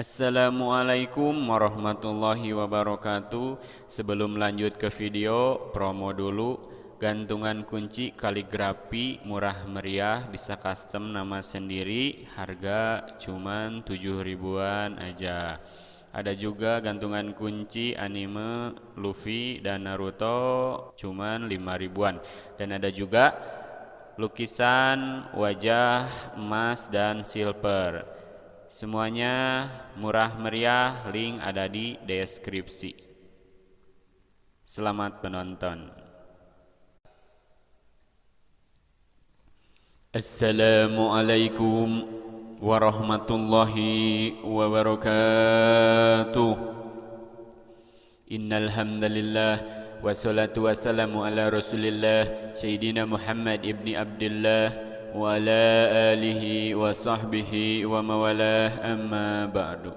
Assalamualaikum warahmatullahi wabarakatuh. Sebelum lanjut ke video, promo dulu. Gantungan kunci kaligrafi murah meriah, bisa custom nama sendiri, harga cuman 7 ribuan aja. Ada juga gantungan kunci anime Luffy dan Naruto cuman 5 ribuan. Dan ada juga lukisan wajah emas dan silver. Semuanya murah meriah, link ada di deskripsi. Selamat menonton. Assalamualaikum warahmatullahi wabarakatuh. Innal hamdalillah wassalatu wassalamu ala Rasulillah Sayyidina Muhammad ibni Abdullah wa ala alihi wa sahbihi wa mawalah, amma ba'du.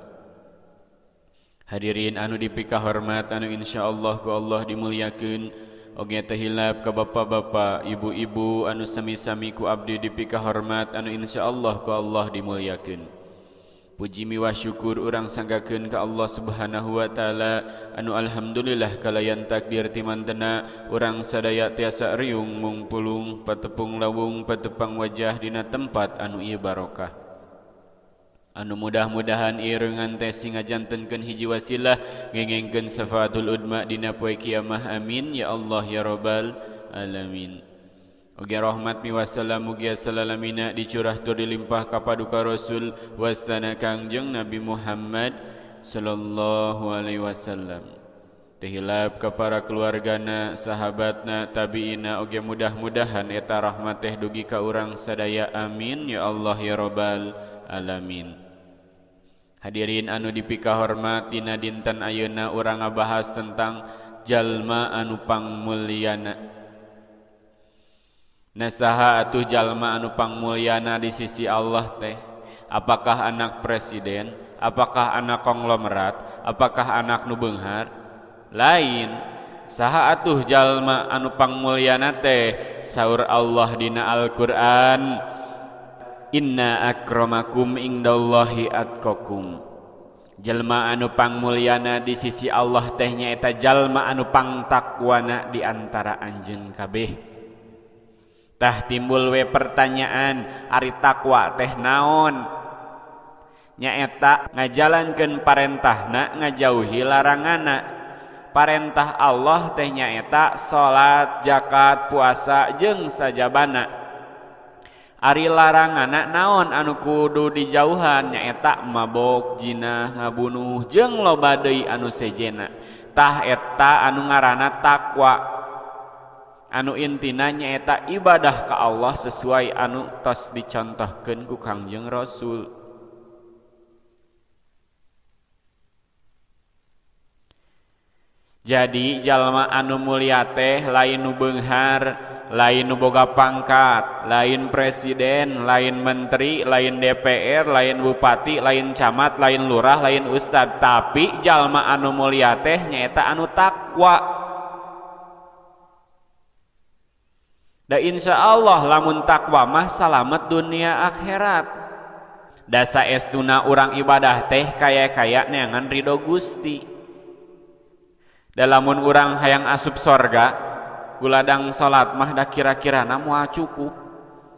Hadirin anu dipika hormat, anu insyaallah ku Allah dimuliakeun. Oge teh hilap ka bapak-bapak, ibu-ibu anu sami-sami ku abdi dipika hormat, anu insyaallah ku Allah dimuliakeun. Puji miwah syukur urang sanggakeun ka Allah Subhanahu wa taala anu alhamdulillah kalayan takdir timantena urang sadaya tiasa riung mung pulung patepung lawung patepang wajah dina tempat anu ieu barokah. Anu mudah-mudahan ieu reungan teh singajantenkeun hiji wasilah ngengengkeun syafaatul udma dina poe kiamah, amin ya Allah ya rabbal alamin. Ugi rahmat miwah salam mugi salamina dicurah tur dilimpah ka paduka Rasul wastana Kangjeng Nabi Muhammad sallallahu alaihi wasallam. Tehilap ka para keluargana, sahabatna, tabiina, oge mudah-mudahan eta rahmat teh dugi ka urang sadaya, amin ya Allah ya rabbal alamin. Hadirin anu dipika hormat, dina dinten ayeuna urang ngabahas tentang jalma anu pangmulyana. Nasaha atuh jalma anu pangmulyana di sisi Allah teh? Apakah anak presiden? Apakah anak konglomerat? Apakah anak nu beunghar? Lain. Saha atuh jalma anu pangmulyana teh? Saur Allah dina Al-Qur'an, inna akramakum indallahi atqakum. Jalma anu pangmulyana di sisi Allah teh nyaeta jalma anu pangtakwana di antara anjeun kabeh. Tah timbul we pertanyaan, ari takwa teh naon? Nyaeta ngajalankeun parentahna, ngajauhi laranganna. Parentah Allah teh nyaeta salat, zakat, puasa jeung sajabana. Ari laranganna naon anu kudu dijauhan? Nyaeta mabok, jinah, ngabunuh jeung loba deui anu sejena. Tah eta anu ngaranna takwa. Anu intina nyaeta ibadah ka Allah sesuai anu tos dicontohkeun ku Kangjeng Rasul. Jadi jalma anu mulia teh lain nu beunghar, lain nu boga pangkat, lain presiden, lain menteri, lain DPR, lain bupati, lain camat, lain lurah, lain ustad, tapi jalma anu mulia teh nyaeta anu takwa. Da insya Allah lamun takwa mah salamet dunia akhirat. Da saestuna urang ibadah teh kaya-kaya neangan ridho Gusti. Da lamun urang hayang asup sorga, kuladang salat mah da kira-kirana moal cukup.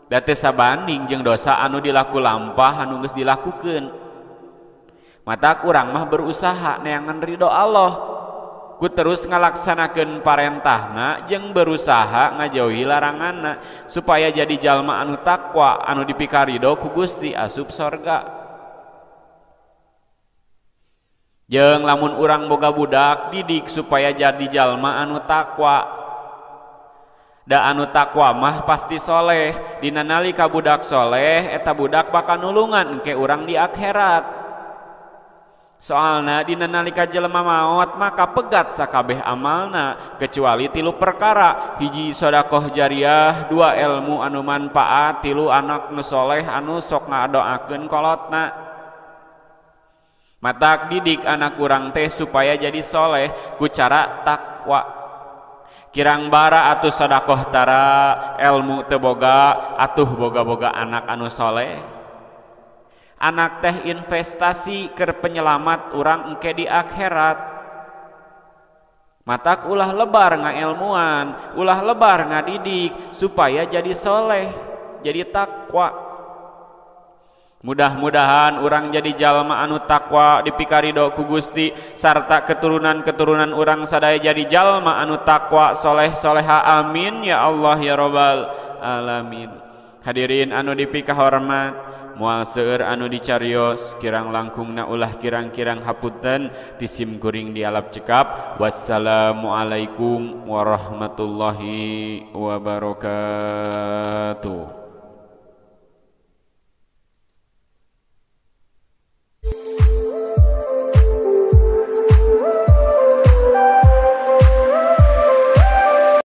Da teu sabanding jeung dosa anu dilaku lampah anu geus dilakukeun. Matak urang mah berusaha neangan ridho Allah, ku terus ngalaksanakeun parentahna jeung berusaha ngajauhi laranganna supaya jadi jalma anu takwa anu dipikaridho ku Gusti asup sorga. Jeung lamun urang boga budak didik supaya jadi jalma anu takwa. Da anu takwa mah pasti soleh, dina nalika budak soleh eta budak bakal nulungan engke urang di akhirat. Soalna dina nalika jelema maot maka pegat sakabeh amalna kecuali 3 perkara, hiji sedekah jariah, 2 ilmu anu manfaat, 3 anak nu soleh anu sok ngadoakeun kolotna. Matak didik anak urang teh supaya jadi soleh ku cara takwa. Kirang bara atuh sedekah tara, ilmu teu boga, atuh boga-boga anak anu soleh. anak teh investasi keur penyelamat urang engke di akhirat. Matak ulah lebar ngailmuan, ulah lebar ngadidik supaya jadi soleh, jadi takwa. Mudah-mudahan urang jadi jalma anu takwa dipikarido ku Gusti sarta keturunan-keturunan urang sadaya jadi jalma anu takwa soleh-soleha, amin ya Allah ya Rabbal alamin. Hadirin anu dipikahormat, moal seueur anu dicarios kirang langkungna ulah kirang-kirang hapunten tisim kuring di alap cekap. Wassalamualaikum warahmatullahi wabarakatuh.